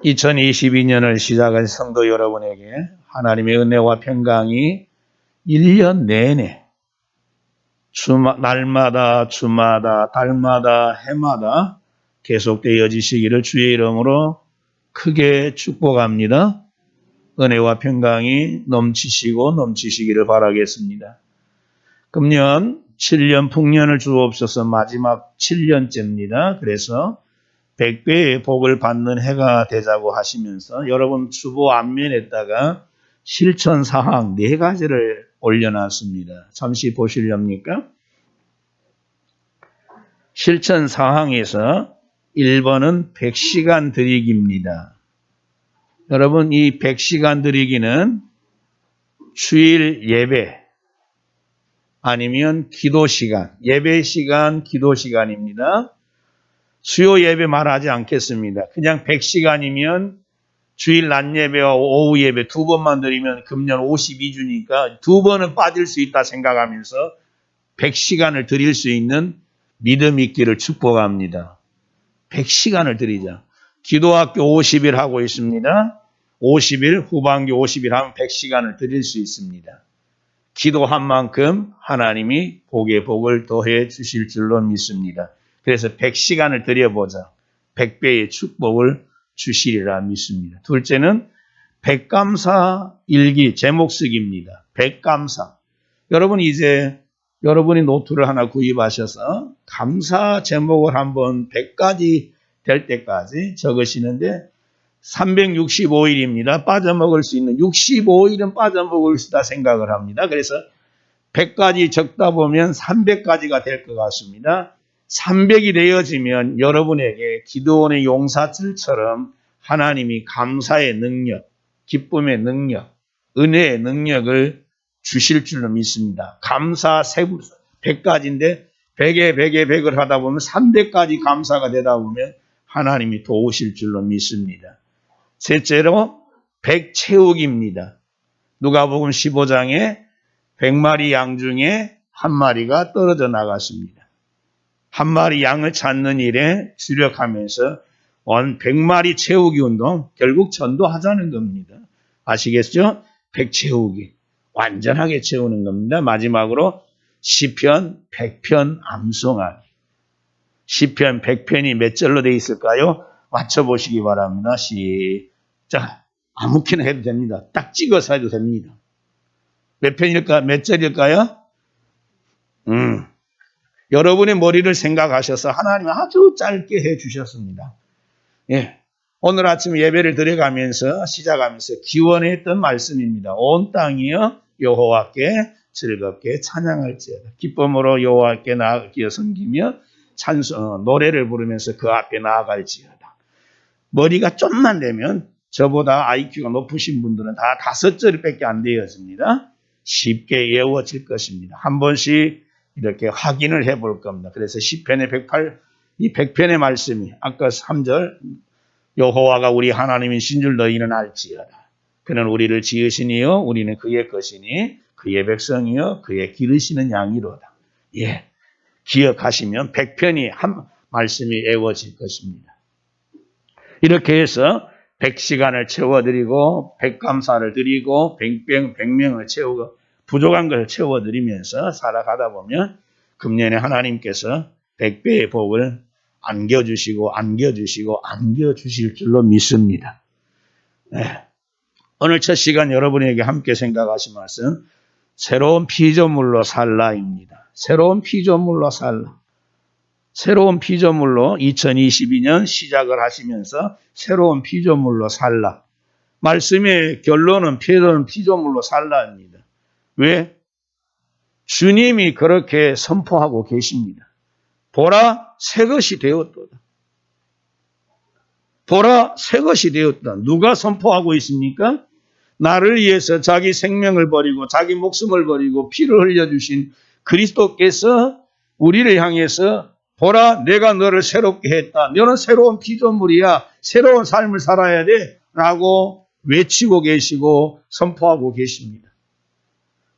2022년을 시작한 성도 여러분에게 하나님의 은혜와 평강이 1년 내내 날마다 주마다 달마다 해마다 계속되어지시기를 주의 이름으로 크게 축복합니다. 은혜와 평강이 넘치시기를 바라겠습니다. 금년 7년 풍년을 주옵소서. 마지막 7년째입니다. 그래서 100배의 복을 받는 해가 되자고 하시면서 여러분 주보 앞면에다가 실천사항 4가지를 올려놨습니다. 잠시 보시렵니까? 실천사항에서 1번은 100시간 드리기입니다. 여러분 이 100시간 드리기는 주일 예배 아니면 기도시간, 예배시간, 기도시간입니다. 수요 예배 말하지 않겠습니다. 그냥 100시간이면 주일 낮 예배와 오후 예배 2번만 드리면 금년 52주니까 2번은 빠질 수 있다 생각하면서 100시간을 드릴 수 있는 믿음 있기를 축복합니다. 100시간을 드리자. 기도학교 50일 하고 있습니다. 50일, 후반기 50일 하면 100시간을 드릴 수 있습니다. 기도한 만큼 하나님이 복에 복을 더해 주실 줄로 믿습니다. 그래서 100시간을 드려보자. 100배의 축복을 주시리라 믿습니다. 둘째는 백감사 일기 제목 쓰기입니다. 백감사. 여러분 이제 여러분이 노트를 하나 구입하셔서 감사 제목을 한번 100가지 될 때까지 적으시는데 365일입니다. 빠져먹을 수 있는 65일은 빠져먹을 수 있다 생각을 합니다. 그래서 100가지 적다 보면 300가지가 될 것 같습니다. 300이 되어지면 여러분에게 기도원의 용사들처럼 하나님이 감사의 능력, 기쁨의 능력, 은혜의 능력을 주실 줄로 믿습니다. 감사 100가지인데 100에 100에 100을 하다 보면 300가지 감사가 되다 보면 하나님이 도우실 줄로 믿습니다. 셋째로 100 채우기입니다. 누가복음 15장에 100마리 양 중에 한 마리가 떨어져 나갔습니다. 한 마리 양을 찾는 일에 주력하면서 100마리 채우기 운동, 결국 전도하자는 겁니다. 아시겠죠? 100 채우기. 완전하게 채우는 겁니다. 마지막으로 시편 100편 암송하기. 시편 100편이 몇 절로 되어 있을까요? 맞춰보시기 바랍니다. 시작. 아무렇게나 해도 됩니다. 딱 찍어서 해도 됩니다. 몇 편일까? 몇 절일까요? 여러분의 머리를 생각하셔서 하나님은 아주 짧게 해 주셨습니다. 예. 오늘 아침 예배를 드려가면서 시작하면서 기원했던 말씀입니다. 온 땅이여 여호와께 즐겁게 찬양할지어다. 기쁨으로 여호와께 나아가 섬기며 노래를 부르면서 그 앞에 나아갈지어다. 머리가 좀만 되면 저보다 IQ가 높으신 분들은 다 5절밖에 안 되어집니다. 쉽게 외워질 것입니다. 한 번씩 이렇게 확인을 해볼 겁니다. 그래서 시편의 100편의 말씀이 아까 3절 여호와가 우리 하나님이신 줄 너희는 알지어다. 그는 우리를 지으시니요 우리는 그의 것이니 그의 백성이요 그의 기르시는 양이로다. 예, 기억하시면 100편이 한 말씀이 외워질 것입니다. 이렇게 해서 100시간을 채워드리고 100감사를 드리고 100명을 채우고 부족한 걸 채워드리면서 살아가다 보면 금년에 하나님께서 100배의 복을 안겨주시고 안겨주실 줄로 믿습니다. 네. 오늘 첫 시간 여러분에게 함께 생각하신 말씀 새로운 피조물로 살라입니다. 새로운 피조물로 살라. 새로운 피조물로 2022년 시작을 하시면서 새로운 피조물로 살라. 말씀의 결론은 피조물로 살라입니다. 왜? 주님이 그렇게 선포하고 계십니다. 보라 새것이 되었도다. 보라 새것이 되었다. 누가 선포하고 있습니까? 나를 위해서 자기 생명을 버리고 자기 목숨을 버리고 피를 흘려주신 그리스도께서 우리를 향해서 보라 내가 너를 새롭게 했다. 너는 새로운 피조물이야. 새로운 삶을 살아야 돼. 라고 외치고 계시고 선포하고 계십니다.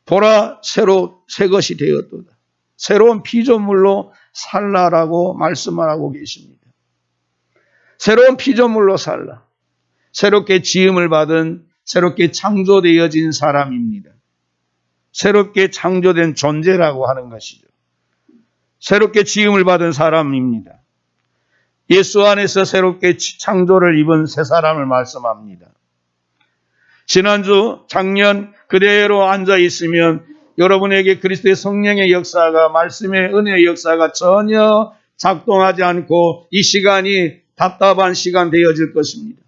보라 새 것이 되었도다. 새로운 피조물로 살라라고 말씀을 하고 계십니다. 새로운 피조물로 살라. 새롭게 지음을 받은, 새롭게 창조되어진 사람입니다. 새롭게 창조된 존재라고 하는 것이죠. 새롭게 지음을 받은 사람입니다. 예수 안에서 새롭게 창조를 입은 새 사람을 말씀합니다. 지난주, 작년 그대로 앉아 있으면 여러분에게 그리스도의 성령의 역사가, 말씀의 은혜의 역사가 전혀 작동하지 않고 이 시간이 답답한 시간 되어질 것입니다.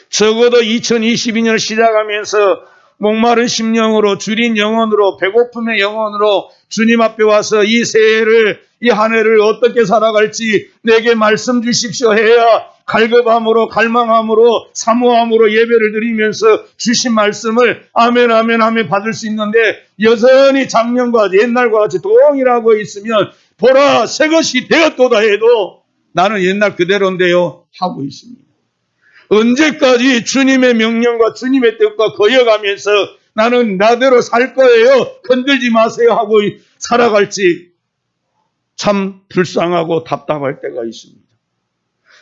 적어도 2022년을 시작하면서 목마른 심령으로, 줄인 영혼으로, 배고픔의 영혼으로 주님 앞에 와서 이 새해를, 이 한 해를 어떻게 살아갈지 내게 말씀 주십시오 해야 갈급함으로, 갈망함으로, 사모함으로 예배를 드리면서 주신 말씀을 아멘 아멘 아멘 받을 수 있는데, 여전히 작년과 옛날과 같이 동일하고 있으면 보라 새것이 되었도다 해도 나는 옛날 그대로인데요 하고 있습니다. 언제까지 주님의 명령과 주님의 뜻과 거여가면서 나는 나대로 살 거예요, 건들지 마세요 하고 살아갈지 참 불쌍하고 답답할 때가 있습니다.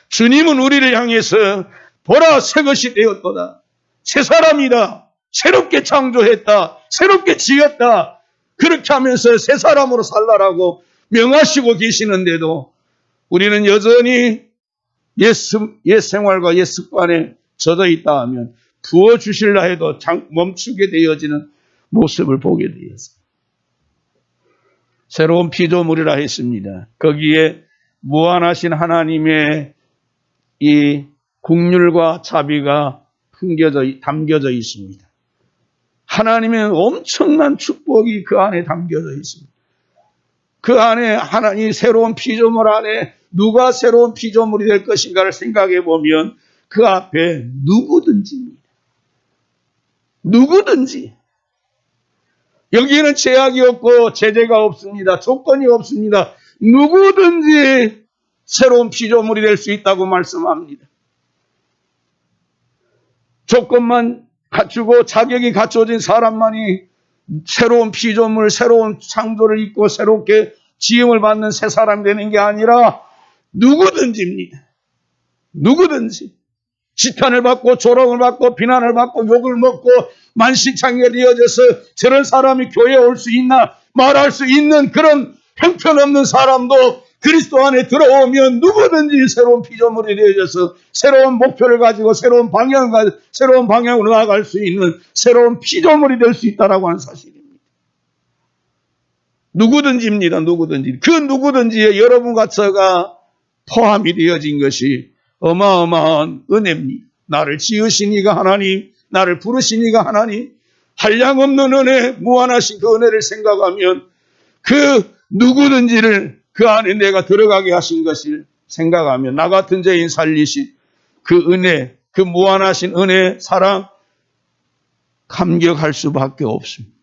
주님은 우리를 향해서 보라 새것이 되었도다, 새 사람이다, 새롭게 창조했다, 새롭게 지었다, 그렇게 하면서 새 사람으로 살라라고 명하시고 계시는데도 우리는 여전히 옛 생활과 옛 습관에 젖어 있다 하면 부어주실라 해도 멈추게 되어지는 모습을 보게 되었습니다. 새로운 피조물이라 했습니다. 거기에 무한하신 하나님의 이 긍휼과 자비가 담겨져 있습니다. 하나님의 엄청난 축복이 그 안에 담겨져 있습니다. 그 안에 하나님 새로운 피조물 안에 누가 새로운 피조물이 될 것인가를 생각해 보면 그 앞에 누구든지입니다. 누구든지. 여기에는 제약이 없고 제재가 없습니다. 조건이 없습니다. 누구든지 새로운 피조물이 될 수 있다고 말씀합니다. 조건만 갖추고 자격이 갖춰진 사람만이 새로운 피조물, 새로운 창조를 입고 새롭게 지음을 받는 새 사람 되는 게 아니라 누구든지입니다. 누구든지. 지탄을 받고 조롱을 받고 비난을 받고 욕을 먹고 만신창이가 되어져서 저런 사람이 교회에 올 수 있나 말할 수 있는 그런 형편없는 사람도 그리스도 안에 들어오면 누구든지 새로운 피조물이 되어져서 새로운 목표를 가지고 새로운 방향으로 나아갈 수 있는 새로운 피조물이 될 수 있다라고 하는 사실입니다. 누구든지입니다. 누구든지. 그 누구든지에 여러분과 저가 포함이 되어진 것이 어마어마한 은혜입니다. 나를 지으신 이가 하나님, 나를 부르신 이가 하나님, 한량없는 은혜, 무한하신 그 은혜를 생각하면 그 누구든지를 그 안에 내가 들어가게 하신 것을 생각하면 나 같은 죄인 살리신 그 은혜, 그 무한하신 은혜, 사랑 감격할 수밖에 없습니다.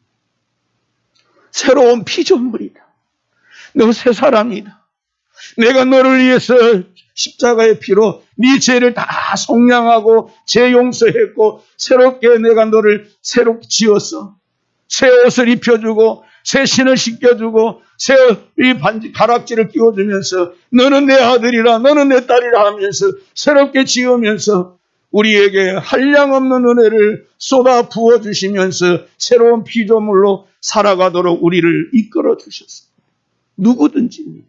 새로운 피조물이다. 너 새 사람이다. 내가 너를 위해서 십자가의 피로 네 죄를 다 속량하고 죄 용서했고 새롭게 내가 너를 새롭게 지었어. 새 옷을 입혀주고 새 신을 씻겨주고 새 이 반지 가락지를 끼워주면서 너는 내 아들이라 너는 내 딸이라 하면서 새롭게 지으면서 우리에게 한량없는 은혜를 쏟아 부어주시면서 새로운 피조물로 살아가도록 우리를 이끌어 주셨습니다. 누구든지입니다.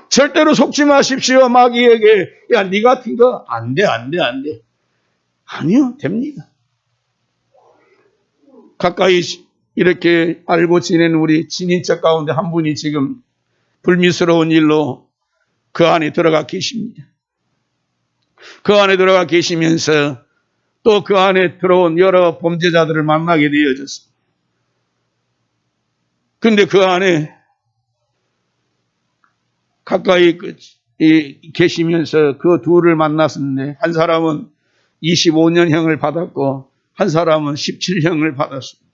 절대로 속지 마십시오. 마귀에게 야, 네 같은 거 안 돼. 아니요, 됩니다. 가까이 이렇게 알고 지내는 우리 친인척 가운데 한 분이 지금 불미스러운 일로 그 안에 들어가 계십니다. 그 안에 들어가 계시면서 또 그 안에 들어온 여러 범죄자들을 만나게 되어졌습니다. 근데 그 안에 가까이 계시면서 그 둘을 만났는데 한 사람은 25년형을 받았고 한 사람은 17형을 받았습니다.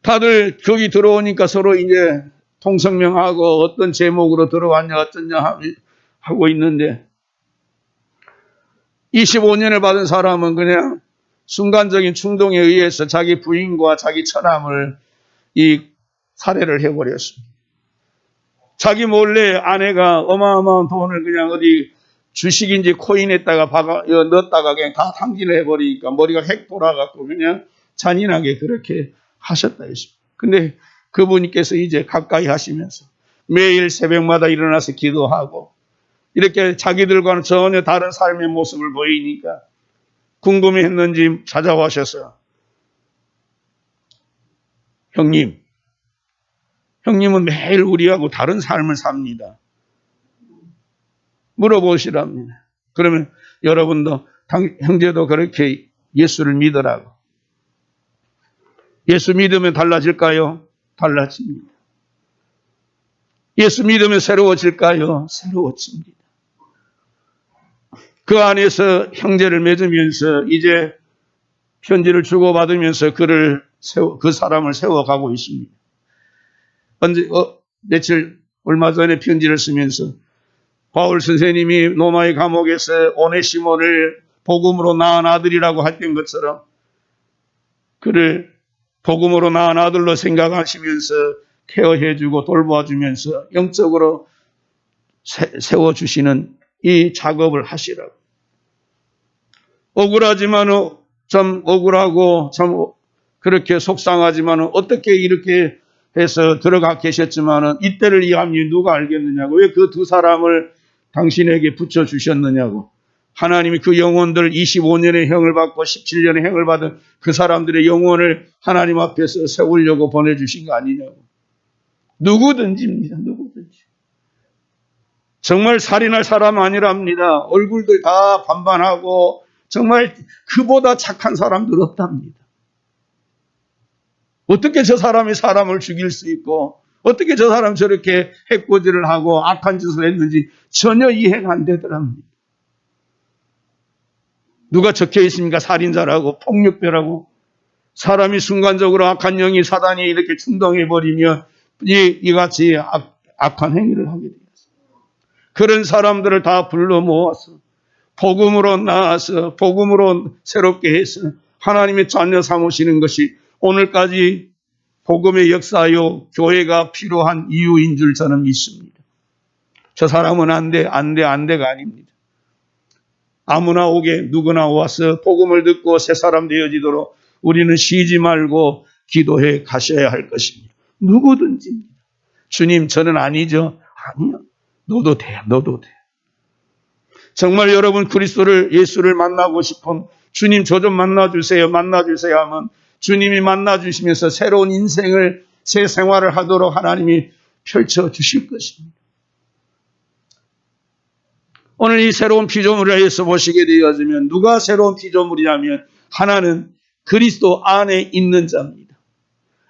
다들 거기 들어오니까 서로 이제 통성명하고 어떤 제목으로 들어왔냐 어쩌냐 하고 있는데 25년을 받은 사람은 그냥 순간적인 충동에 의해서 자기 부인과 자기 처남을 살해를 해버렸습니다. 자기 몰래 아내가 어마어마한 돈을 그냥 어디 주식인지 코인에다가 넣었다가 그냥 다 탕진을 해버리니까 머리가 핵 돌아갖고 그냥 잔인하게 그렇게 하셨다 했습니다. 근데 그분께서 이제 가까이 하시면서 매일 새벽마다 일어나서 기도하고 이렇게 자기들과는 전혀 다른 삶의 모습을 보이니까 궁금해했는지 찾아와셔서 형님은 매일 우리하고 다른 삶을 삽니다. 물어보시랍니다. 그러면 여러분도 형제도 그렇게 예수를 믿으라고. 예수 믿으면 달라질까요? 달라집니다. 예수 믿으면 새로워질까요? 새로워집니다. 그 안에서 형제를 맺으면서 이제 편지를 주고받으면서 그 사람을 세워가고 있습니다. 얼마 전에 편지를 쓰면서 바울 선생님이 로마의 감옥에서 오네시모를 복음으로 낳은 아들이라고 했던 것처럼 그를 복음으로 낳은 아들로 생각하시면서 케어해주고 돌봐주면서 영적으로 세워주시는 이 작업을 하시라고. 억울하지만은 참 억울하고 참 그렇게 속상하지만은 어떻게 이렇게 해서 들어가 계셨지만은 이때를 이 함이 누가 알겠느냐고. 왜 그 두 사람을 당신에게 붙여주셨느냐고. 하나님이 그 영혼들 25년의 형을 받고 17년의 형을 받은 그 사람들의 영혼을 하나님 앞에서 세우려고 보내주신 거 아니냐고. 누구든지입니다. 누구든지. 정말 살인할 사람 아니랍니다. 얼굴들 다 반반하고 정말 그보다 착한 사람들 없답니다. 어떻게 저 사람이 사람을 죽일 수 있고 어떻게 저 사람 저렇게 해코지를 하고 악한 짓을 했는지 전혀 이해가 안 되더랍니다. 누가 적혀 있습니까? 살인자라고 폭력배라고. 사람이 순간적으로 악한 영이 사단이 이렇게 충동해버리면 이같이 악한 행위를 하게 되었어요. 그런 사람들을 다 불러 모아서 복음으로 나아서 복음으로 새롭게 해서 하나님의 자녀 삼으시는 것이 오늘까지 복음의 역사요 교회가 필요한 이유인 줄 저는 믿습니다. 저 사람은 안 돼가 아닙니다. 아무나 오게 누구나 와서 복음을 듣고 새 사람 되어지도록 우리는 쉬지 말고 기도해 가셔야 할 것입니다. 누구든지. 주님 저는 아니죠. 아니요. 너도 돼. 정말 여러분 예수를 만나고 싶은 주님 저 좀 만나주세요 하면 주님이 만나주시면서 새로운 인생을 새 생활을 하도록 하나님이 펼쳐주실 것입니다. 오늘 이 새로운 피조물에서 보시게 되어지면 누가 새로운 피조물이냐면 하나는 그리스도 안에 있는 자입니다.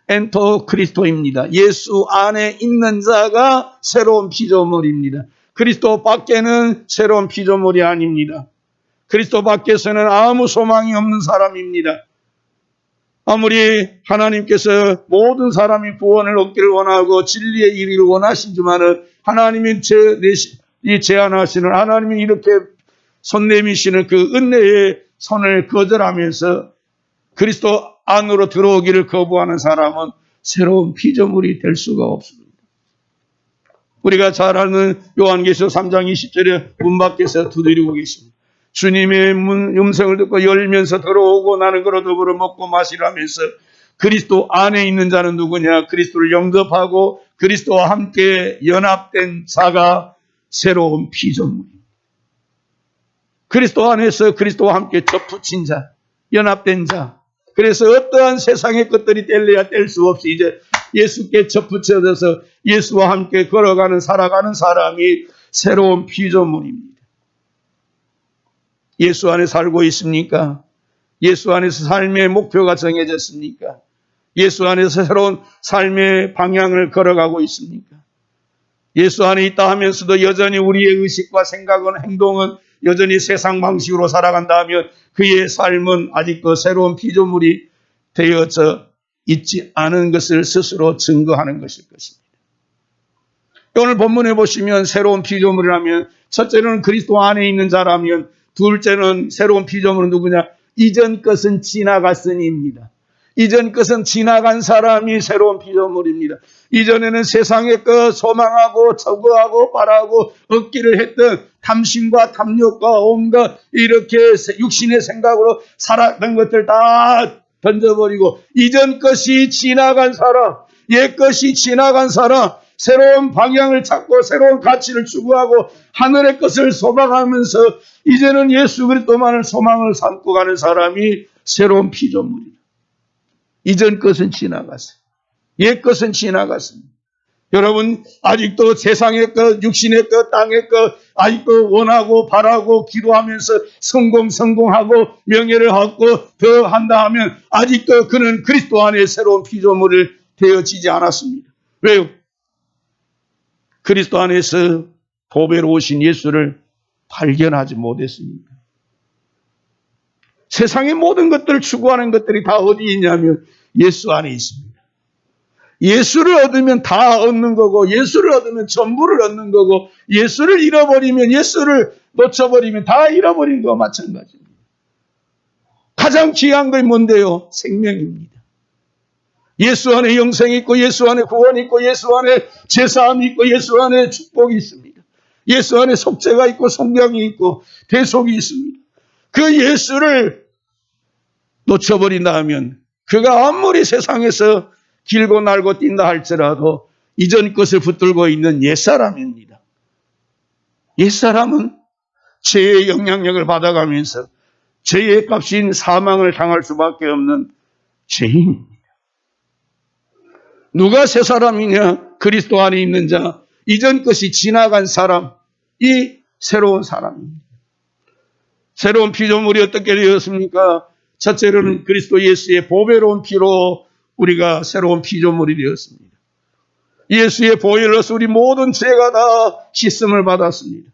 엔토 그리스도입니다. 예수 안에 있는 자가 새로운 피조물입니다. 그리스도 밖에는 새로운 피조물이 아닙니다. 그리스도 밖에서는 아무 소망이 없는 사람입니다. 아무리 하나님께서 모든 사람이 구원을 얻기를 원하고 진리의 이르기를 원하시지만은 하나님이 제안하시는 하나님이 이렇게 손 내미시는 그 은혜의 손을 거절하면서 그리스도 안으로 들어오기를 거부하는 사람은 새로운 피조물이 될 수가 없습니다. 우리가 잘 아는 요한계시록 3장 20절에 문 밖에서 두드리고 계십니다. 주님의 음성을 듣고 열면서 들어오고 나는 그로 더불어 먹고 마시라면서 그리스도 안에 있는 자는 누구냐? 그리스도를 영접하고 그리스도와 함께 연합된 자가 새로운 피조물입니다. 그리스도 안에서 그리스도와 함께 접붙인 자, 연합된 자. 그래서 어떠한 세상의 것들이 뗄래야 뗄 수 없이 이제 예수께 접붙여져서 예수와 함께 걸어가는 살아가는 사람이 새로운 피조물입니다. 예수 안에 살고 있습니까? 예수 안에서 삶의 목표가 정해졌습니까? 예수 안에서 새로운 삶의 방향을 걸어가고 있습니까? 예수 안에 있다 하면서도 여전히 우리의 의식과 생각은 행동은 여전히 세상 방식으로 살아간다 하면 그의 삶은 아직도 새로운 피조물이 되어져 있지 않은 것을 스스로 증거하는 것일 것입니다. 오늘 본문에 보시면 새로운 피조물이라면 첫째는 그리스도 안에 있는 자라면 둘째는 새로운 피조물은 누구냐? 이전 것은 지나갔으니입니다. 이전 것은 지나간 사람이 새로운 피조물입니다. 이전에는 세상의 것 소망하고 저거하고 바라고 얻기를 했던 탐심과 탐욕과 온갖 이렇게 육신의 생각으로 살았던 것들 다 던져버리고 이전 것이 지나간 사람, 옛 것이 지나간 사람, 새로운 방향을 찾고 새로운 가치를 추구하고 하늘의 것을 소망하면서 이제는 예수 그리스도만을 소망을 삼고 가는 사람이 새로운 피조물이다. 이전 것은 지나갔어요. 옛 것은 지나갔습니다. 여러분 아직도 세상의 것, 육신의 것, 땅의 것 아직도 원하고 바라고 기도하면서 성공하고 명예를 얻고 더 한다 하면 아직도 그는 그리스도 안에 새로운 피조물을 되어지지 않았습니다. 왜요? 그리스도 안에서 보배로 오신 예수를 발견하지 못했습니다. 세상의 모든 것들을 추구하는 것들이 다 어디 있냐면 예수 안에 있습니다. 예수를 얻으면 다 얻는 거고 예수를 얻으면 전부를 얻는 거고 예수를 잃어버리면 예수를 놓쳐버리면 다 잃어버린 거와 마찬가지입니다. 가장 귀한 게 뭔데요? 생명입니다. 예수 안에 영생이 있고 예수 안에 구원이 있고 예수 안에 제사함이 있고 예수 안에 축복이 있습니다. 예수 안에 속죄가 있고 성령이 있고 대속이 있습니다. 그 예수를 놓쳐버린다 하면 그가 아무리 세상에서 길고 날고 뛴다 할지라도 이전 것을 붙들고 있는 옛사람입니다. 옛사람은 죄의 영향력을 받아가면서 죄의 값인 사망을 당할 수밖에 없는 죄인입니다. 누가 새 사람이냐? 그리스도 안에 있는 자, 이전 것이 지나간 사람, 이 새로운 사람입니다. 새로운 피조물이 어떻게 되었습니까? 첫째로는 그리스도 예수의 보배로운 피로 우리가 새로운 피조물이 되었습니다. 예수의 보혈로서 우리 모든 죄가 다 씻음을 받았습니다.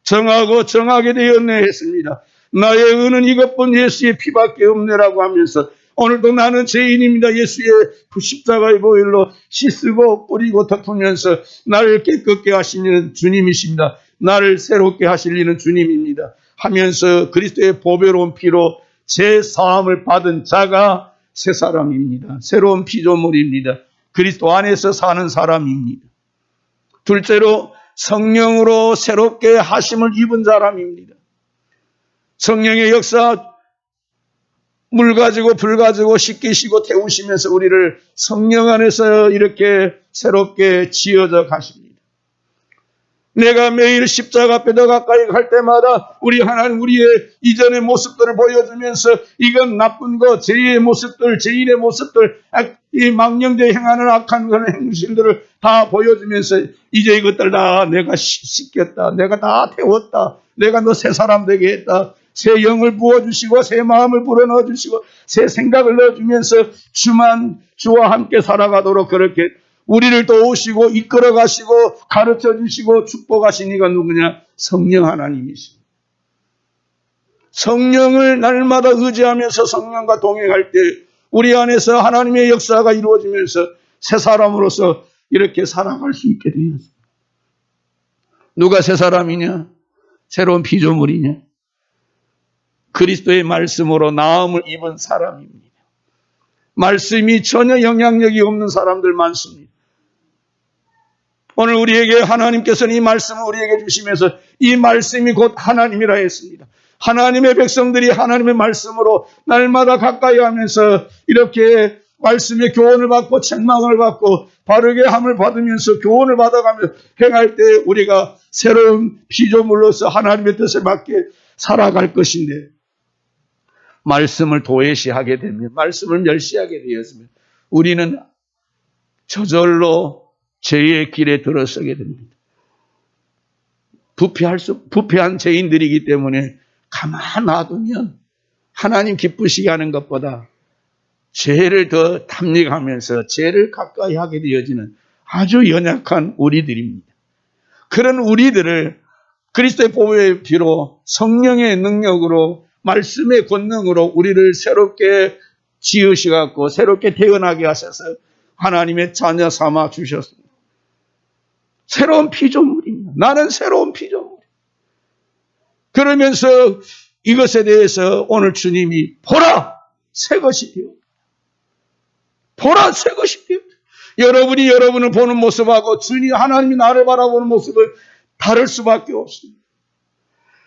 정하고 정하게 되었네 했습니다. 나의 의는 이것뿐 예수의 피밖에 없네라고 하면서 오늘도 나는 죄인입니다. 예수의 십자가의 보혈로 씻고 뿌리고 덮으면서 나를 깨끗게 하시는 주님이십니다. 나를 새롭게 하시려는 주님입니다. 하면서 그리스도의 보배로운 피로 제 사함을 받은 자가 새 사람입니다. 새로운 피조물입니다. 그리스도 안에서 사는 사람입니다. 둘째로 성령으로 새롭게 하심을 입은 사람입니다. 성령의 역사 물 가지고 불 가지고 씻기시고 태우시면서 우리를 성령 안에서 이렇게 새롭게 지어져 가십니다. 내가 매일 십자가 앞에 더 가까이 갈 때마다 우리 하나님 우리의 이전의 모습들을 보여주면서 이건 나쁜 것, 죄의 모습들, 죄인의 모습들, 이 망령되이 행하는 악한 그런 행실들을 다 보여주면서 이제 이것들 다 내가 씻겼다. 내가 다 태웠다. 내가 너 새 사람 되게 했다. 새 영을 부어주시고 새 마음을 불어넣어주시고 새 생각을 넣어주면서 주와 함께 살아가도록 그렇게 우리를 도우시고 이끌어 가시고 가르쳐 주시고 축복하신 이가 누구냐? 성령 하나님이십니다. 성령을 날마다 의지하면서 성령과 동행할 때 우리 안에서 하나님의 역사가 이루어지면서 새 사람으로서 이렇게 살아갈 수 있게 되었습니다. 누가 새 사람이냐? 새로운 피조물이냐? 그리스도의 말씀으로 나음을 입은 사람입니다. 말씀이 전혀 영향력이 없는 사람들 많습니다. 오늘 우리에게 하나님께서는 이 말씀을 우리에게 주시면서 이 말씀이 곧 하나님이라 했습니다. 하나님의 백성들이 하나님의 말씀으로 날마다 가까이 하면서 이렇게 말씀의 교훈을 받고 책망을 받고 바르게 함을 받으면서 교훈을 받아가며 행할 때 우리가 새로운 피조물로서 하나님의 뜻을 받게 살아갈 것인데 말씀을 도외시하게 되면 말씀을 멸시하게 되었으면 우리는 저절로 죄의 길에 들어서게 됩니다. 부패한 죄인들이기 때문에 가만 놔두면 하나님 기쁘시게 하는 것보다 죄를 더 탐닉하면서 죄를 가까이 하게 되어지는 아주 연약한 우리들입니다. 그런 우리들을 그리스도의 보혈의 피로 성령의 능력으로 말씀의 권능으로 우리를 새롭게 지으셔갖고 새롭게 태어나게 하셔서 하나님의 자녀 삼아 주셨습니다. 새로운 피조물입니다. 나는 새로운 피조물. 그러면서 이것에 대해서 오늘 주님이 보라! 새 것이 되었다. 보라 새 것이 되었다. 여러분이 여러분을 보는 모습하고 주님 하나님이 나를 바라보는 모습을 다를 수밖에 없습니다.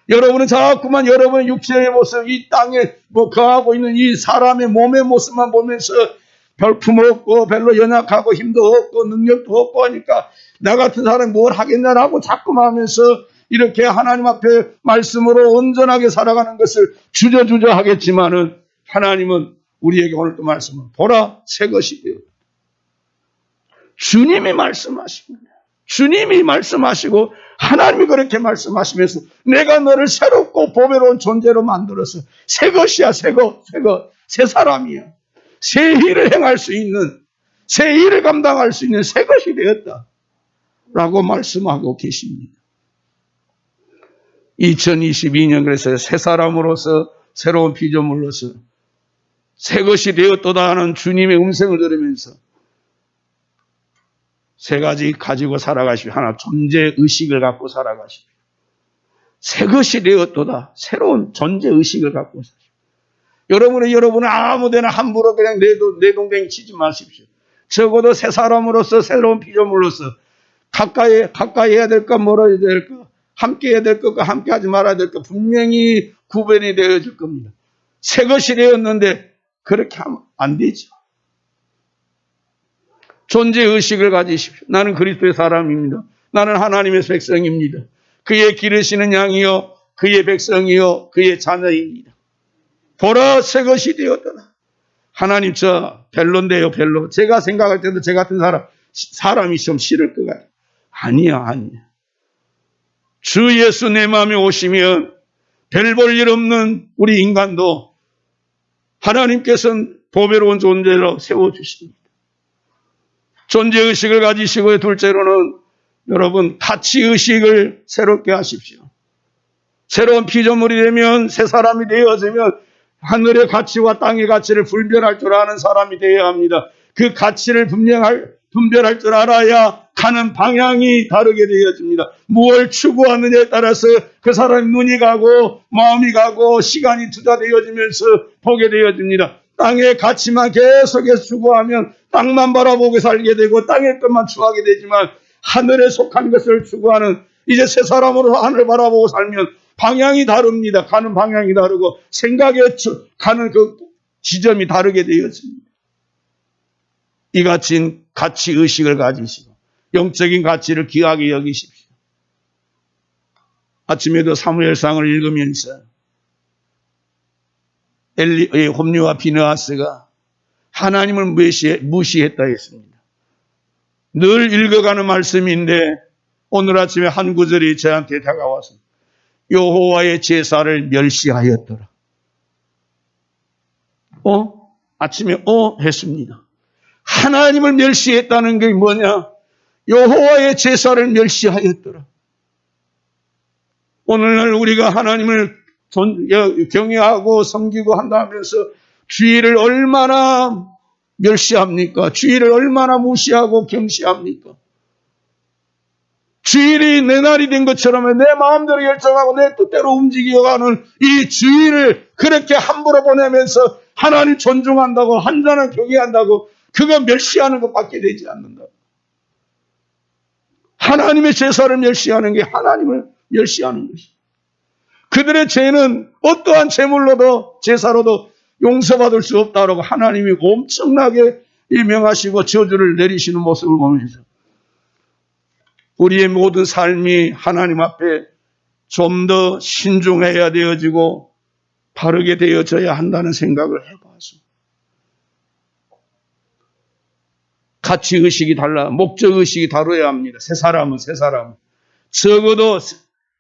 여러분은 자꾸만 여러분의 육체의 모습, 이 땅에 거하고 있는 이 사람의 몸의 모습만 보면서 별품 없고 별로 연약하고 힘도 없고 능력도 없고 하니까 나 같은 사람이 뭘 하겠냐라고 자꾸만 하면서 이렇게 하나님 앞에 말씀으로 온전하게 살아가는 것을 주저주저 하겠지만은 하나님은 우리에게 오늘 또 말씀을 보라 새 것이 되었다. 주님이 말씀하십니다. 주님이 말씀하시고 하나님이 그렇게 말씀하시면서 내가 너를 새롭고 보배로운 존재로 만들어서 새 것이야, 새 사람이야. 새 일을 행할 수 있는, 새 일을 감당할 수 있는 새 것이 되었다. 라고 말씀하고 계십니다. 2022년 그래서 새 사람으로서 새로운 피조물로서 새 것이 되었도다 하는 주님의 음성을 들으면서 세 가지 가지고 살아가시오. 하나, 존재의식을 갖고 살아가시오. 새 것이 되었도다. 새로운 존재의식을 갖고 사시오. 여러분은 아무데나 함부로 그냥 내동댕이 치지 마십시오. 적어도 새 사람으로서 새로운 피조물로서 가까이 해야 될까 멀어야 될까 함께 해야 될 것과 함께 하지 말아야 될 것 분명히 구별이 되어질 겁니다. 새 것이 되었는데 그렇게 하면 안 되죠. 존재의식을 가지십시오. 나는 그리스도의 사람입니다. 나는 하나님의 백성입니다. 그의 기르시는 양이요 그의 백성이요 그의 자녀입니다. 보라 새 것이 되었더라. 하나님 저 별론데요 별로. 제가 생각할 때도 제 같은 사람이 좀 싫을 것 같아요. 아니야. 주 예수 내 마음에 오시면 별 볼 일 없는 우리 인간도 하나님께서는 보배로운 존재로 세워주십니다. 존재의식을 가지시고 둘째로는 여러분 가치의식을 새롭게 하십시오. 새로운 피조물이 되면 새 사람이 되어지면 하늘의 가치와 땅의 가치를 분별할 줄 아는 사람이 되어야 합니다. 그 가치를 분별할 줄 알아야 가는 방향이 다르게 되어집니다. 무엇을 추구하느냐에 따라서 그 사람의 눈이 가고 마음이 가고 시간이 투자되어지면서 보게 되어집니다. 땅의 가치만 계속해서 추구하면 땅만 바라보고 살게 되고 땅의 것만 추구하게 되지만 하늘에 속한 것을 추구하는 이제 새 사람으로 하늘을 바라보고 살면 방향이 다릅니다. 가는 방향이 다르고 생각에 가는 그 지점이 다르게 되어집니다. 이 가치의식을 가지시고 영적인 가치를 귀하게 여기십시오. 아침에도 사무엘상을 읽으면서 홈리와 비느하스가 하나님을 무시했다 했습니다. 늘 읽어가는 말씀인데 오늘 아침에 한 구절이 저한테 다가와서 여호와의 제사를 멸시하였더라. 아침에 했습니다. 하나님을 멸시했다는 게 뭐냐? 여호와의 제사를 멸시하였더라. 오늘날 우리가 하나님을 경외하고 섬기고 한다면서 주일을 얼마나 멸시합니까? 주일을 얼마나 무시하고 경시합니까? 주일이 내 날이 된 것처럼 내 마음대로 결정하고 내 뜻대로 움직여가는 이 주일을 그렇게 함부로 보내면서 하나님 존중한다고 한자는 경외한다고 그거 멸시하는 것밖에 되지 않는다. 하나님의 제사를 멸시하는 게 하나님을 멸시하는 것이다. 그들의 죄는 어떠한 제물로도 제사로도 용서받을 수 없다라고 하나님이 엄청나게 일명하시고 저주를 내리시는 모습을 보면서 우리의 모든 삶이 하나님 앞에 좀 더 신중해야 되어지고 바르게 되어져야 한다는 생각을 해봐서 가치의식이 달라 목적의식이 다르어야 합니다. 새 사람은 적어도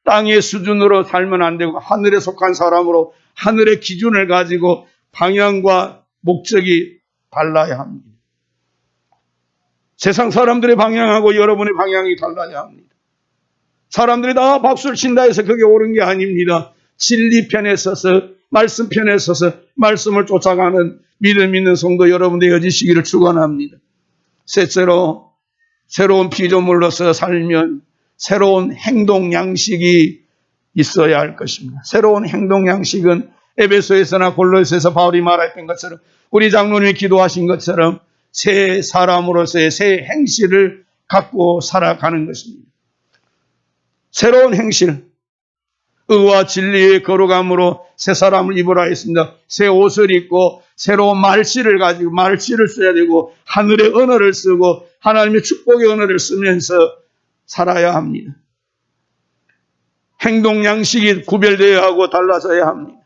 땅의 수준으로 살면 안 되고 하늘에 속한 사람으로 하늘의 기준을 가지고 방향과 목적이 달라야 합니다. 세상 사람들의 방향하고 여러분의 방향이 달라야 합니다. 사람들이 다 박수를 친다 해서 그게 옳은 게 아닙니다. 진리 편에 서서 말씀 편에 서서 말씀을 쫓아가는 믿음 있는 성도 여러분 되어지시기를 축원합니다. 셋째로 새로운 피조물로서 살면 새로운 행동 양식이 있어야 할 것입니다. 새로운 행동 양식은 에베소에서나 골로새에서 바울이 말했던 것처럼 우리 장로님이 기도하신 것처럼 새 사람으로서의 새 행실을 갖고 살아가는 것입니다. 새로운 행실, 의와 진리의 거룩함으로 새 사람을 입으라 했습니다. 새 옷을 입고 새로운 말씨를 가지고 말씨를 써야 되고 하늘의 언어를 쓰고 하나님의 축복의 언어를 쓰면서 살아야 합니다. 행동 양식이 구별되어야 하고 달라져야 합니다.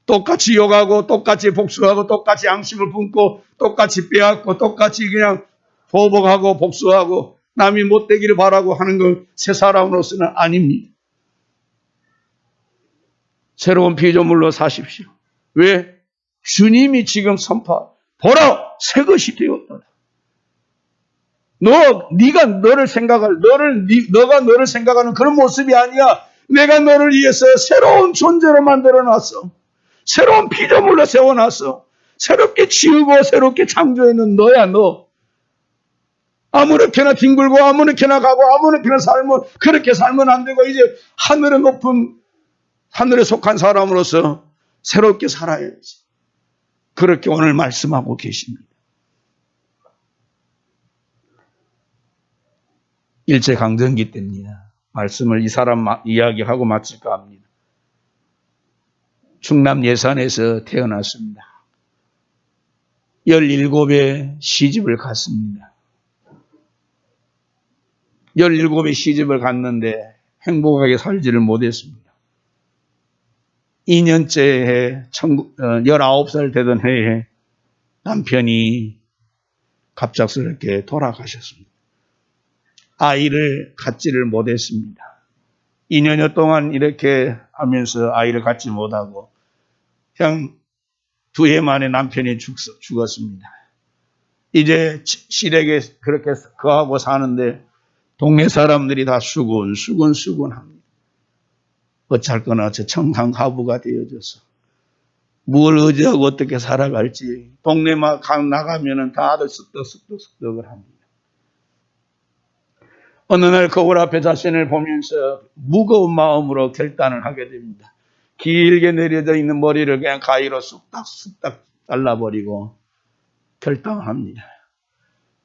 똑같이 욕하고 똑같이 복수하고 똑같이 양심을 품고 똑같이 빼앗고 똑같이 그냥 보복하고 복수하고 남이 못되기를 바라고 하는 건 새 사람으로서는 아닙니다. 새로운 피조물로 사십시오. 왜? 주님이 지금 보라! 새 것이 되었다. 네가 너를 생각할, 너가 너를 생각하는 그런 모습이 아니야. 내가 너를 위해서 새로운 존재로 만들어 놨어. 새로운 피조물로 세워놨어. 새롭게 지우고 새롭게 창조해놓은 너야, 너. 아무렇게나 뒹굴고 아무렇게나 가고 아무렇게나 살면 그렇게 살면 안 되고 이제 하늘에 속한 사람으로서 새롭게 살아야지. 그렇게 오늘 말씀하고 계십니다. 일제강점기 때입니다. 말씀을 이 사람 이야기하고 마칠까 합니다. 충남 예산에서 태어났습니다. 17에 시집을 갔습니다. 17에 시집을 갔는데 행복하게 살지를 못했습니다. 2년째 19살 되던 해에 남편이 갑작스럽게 돌아가셨습니다. 아이를 갖지를 못했습니다. 2년여 동안 이렇게 하면서 아이를 갖지 못하고 그냥 2해 만에 남편이 죽었습니다. 이제 시댁에 그렇게 거하고 사는데 동네 사람들이 다 수군합니다. 어쨌거나 저 청상하부가 되어져서 뭘 의지하고 어떻게 살아갈지 동네만 나가면은 다들 쑥덕쑥덕을 합니다. 어느 날 거울 앞에 자신을 보면서 무거운 마음으로 결단을 하게 됩니다. 길게 내려져 있는 머리를 그냥 가위로 쑥닥쑥닥 잘라버리고 결단합니다.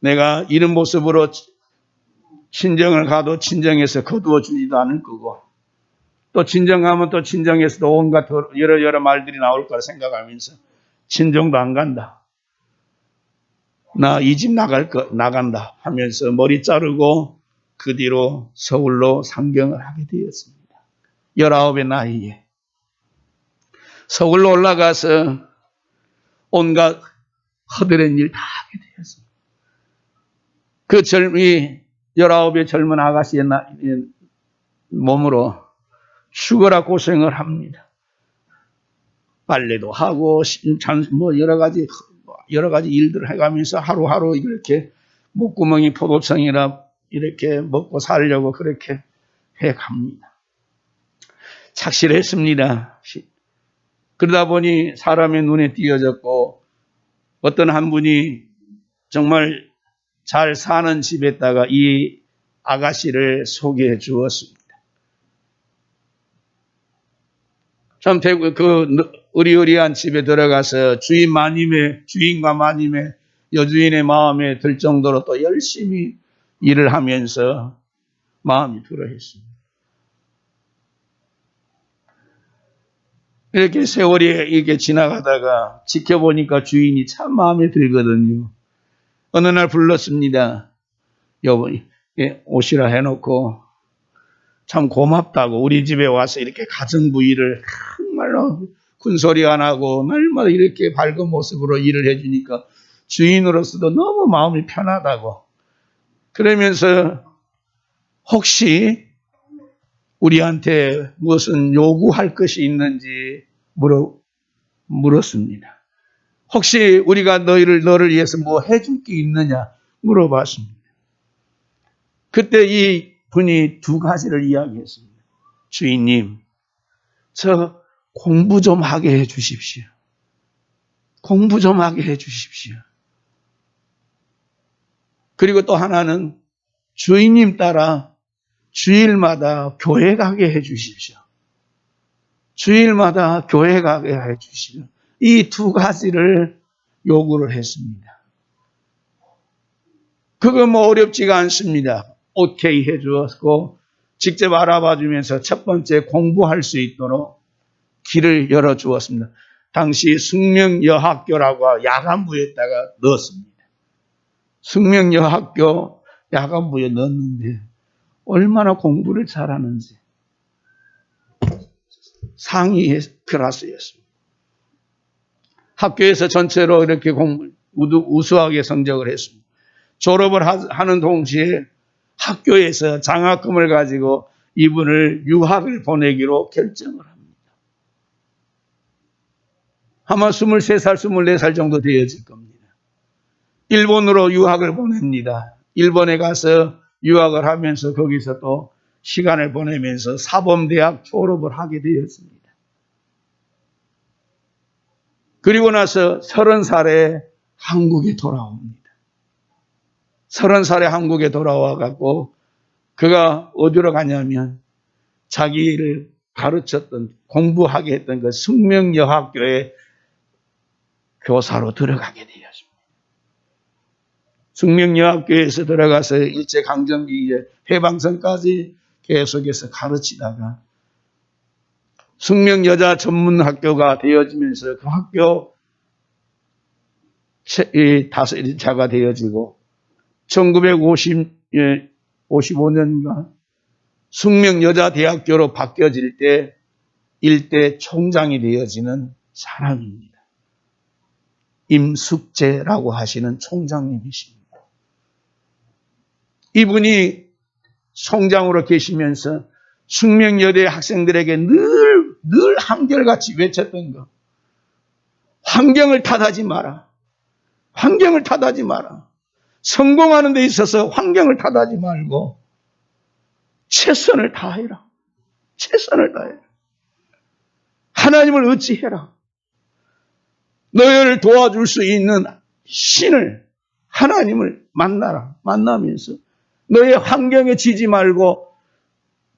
내가 이런 모습으로 친정을 가도 친정에서 거두어 주지도 않을 거고 또 친정 가면 또 친정에서도 온갖 여러 말들이 나올 거라 생각하면서 친정도 안 간다. 나 이 집 나간다 하면서 머리 자르고 그 뒤로 서울로 상경을 하게 되었습니다. 19의 나이에 서울로 올라가서 온갖 허드렛 일 다 하게 되었습니다. 그 19의 젊은 아가씨의 몸으로 죽어라 고생을 합니다. 빨래도 하고 여러 가지 일들을 해가면서 하루하루 이렇게 목구멍이 포도청이라 이렇게 먹고 살려고 그렇게 해갑니다. 착실했습니다. 그러다 보니 사람의 눈에 띄어졌고 어떤 한 분이 정말 잘 사는 집에다가 이 아가씨를 소개해 주었습니다. 참 그 의리의리한 집에 들어가서 주인과 마님의 여주인의 마음에 들 정도로 또 열심히 일을 하면서 마음이 들어했습니다. 이렇게 세월이 이렇게 지나가다가 지켜보니까 주인이 참 마음에 들거든요. 어느 날 불렀습니다. 여보, 오시라 해놓고 참 고맙다고 우리 집에 와서 이렇게 가정부 일을 정말로 군소리 안 하고 날마다 이렇게 밝은 모습으로 일을 해주니까 주인으로서도 너무 마음이 편하다고 그러면서 혹시 우리한테 무슨 요구할 것이 있는지 물었습니다. 혹시 우리가 너를 위해서 뭐 해줄 게 있느냐 물어봤습니다. 그때 이 분이 2가지를 이야기했습니다. 주인님, 저 공부 좀 하게 해 주십시오. 공부 좀 하게 해 주십시오. 그리고 또 하나는 주인님 따라 주일마다 교회 가게 해 주십시오. 주일마다 교회 가게 해 주십시오. 이 2가지를 요구를 했습니다. 그거 뭐 어렵지가 않습니다. 오케이 해주었고 직접 알아봐 주면서 첫 번째 공부할 수 있도록 길을 열어주었습니다. 당시 숙명여학교라고 야간부에다가 넣었습니다. 숙명여학교 야간부에 넣었는데 얼마나 공부를 잘하는지 상위 클래스였습니다. 학교에서 전체로 이렇게 우수하게 성적을 했습니다. 졸업을 하는 동시에 학교에서 장학금을 가지고 이분을 유학을 보내기로 결정을 합니다. 아마 23살, 24살 정도 되어질 겁니다. 일본으로 유학을 보냅니다. 일본에 가서 유학을 하면서 거기서 또 시간을 보내면서 사범대학 졸업을 하게 되었습니다. 그리고 나서 30살에 한국에 돌아옵니다. 30살에 한국에 돌아와 갖고 그가 어디로 가냐면 자기를 가르쳤던 공부하게 했던 그 숙명여학교에 교사로 들어가게 되었습니다. 숙명여학교에서 들어가서 일제강점기 해방선까지 계속해서 가르치다가 숙명여자 전문학교가 되어지면서 그 학교 다스리자가 되어지고 1955년인가 숙명여자대학교로 바뀌어질 때 일대 총장이 되어지는 사람입니다. 임숙재라고 하시는 총장님이십니다. 이분이 총장으로 계시면서 숙명여대 학생들에게 늘 한결같이 외쳤던 거. 환경을 탓하지 마라. 환경을 탓하지 마라. 성공하는 데 있어서 환경을 탓하지 말고 최선을 다해라. 최선을 다해라. 하나님을 의지해라. 너희를 도와줄 수 있는 신을, 하나님을 만나라. 만나면서 너의 환경에 지지 말고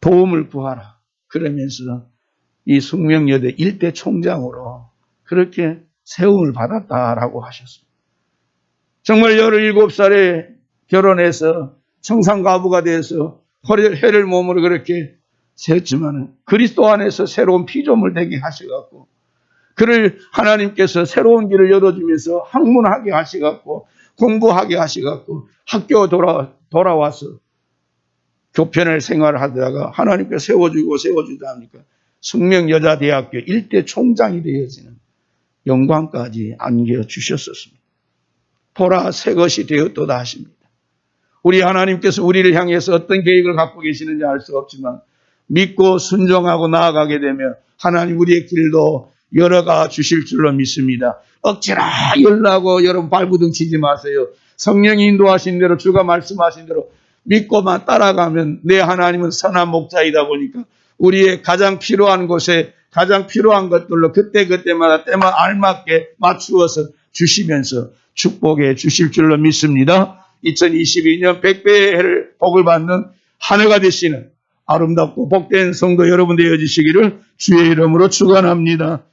도움을 구하라. 그러면서 이 숙명여대 일대 총장으로 그렇게 세움을 받았다라고 하셨습니다. 정말 17살에 결혼해서 청산가부가 돼서 해를 몸으로 그렇게 세웠지만 그리스도 안에서 새로운 피조물 되게 하셔갖고 그를 하나님께서 새로운 길을 열어주면서 학문하게 하셔갖고 공부하게 하셔갖고 학교 돌아와서 교편을 생활하다가 하나님께 세워주다 하니까 숙명여자대학교 일대 총장이 되어지는 영광까지 안겨주셨었습니다. 보라 새 것이 되었도다 하십니다. 우리 하나님께서 우리를 향해서 어떤 계획을 갖고 계시는지 알 수 없지만 믿고 순종하고 나아가게 되면 하나님 우리의 길도 열어가 주실 줄로 믿습니다. 억지로 열라고 여러분 발부둥 치지 마세요. 성령이 인도하신 대로 주가 말씀하신 대로 믿고만 따라가면 내 하나님은 선한 목자이다 보니까 우리의 가장 필요한 곳에 가장 필요한 것들로 그때마다 때만 알맞게 맞추어서 주시면서 축복해 주실 줄로 믿습니다. 2022년 100배의 해를 복을 받는 한 해가 되시는 아름답고 복된 성도 여러분 되어지시기를 주의 이름으로 축원합니다.